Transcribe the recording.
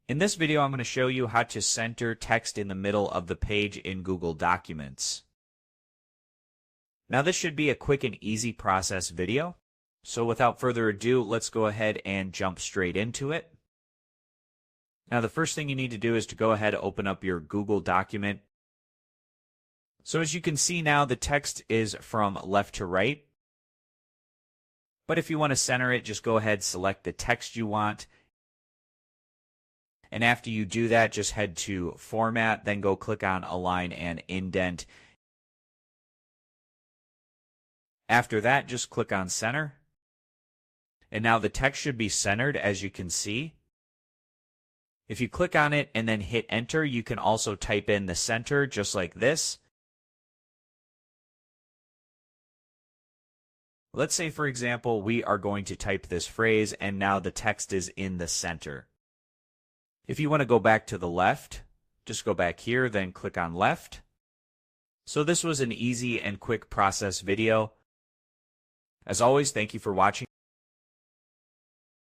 In this video, I'm going to show you how to center text in the middle of the page in Google Documents. Now this should be a quick and easy process video. So without further ado, let's go ahead and jump straight into it. Now the first thing you need to do is to go ahead and open up your Google document. So as you can see now, the text is from left to right. But if you want to center it, just go ahead, select the text you want. And after you do that, just head to Format, then go click on Align and Indent. After that, just click on Center. And now the text should be centered, as you can see. If you click on it and then hit Enter, you can also type in the center just like this. Let's say, for example, we are going to type this phrase, and now the text is in the center. If you want to go back to the left, just go back here, then click on Left. So this was an easy and quick process video. As always, thank you for watching.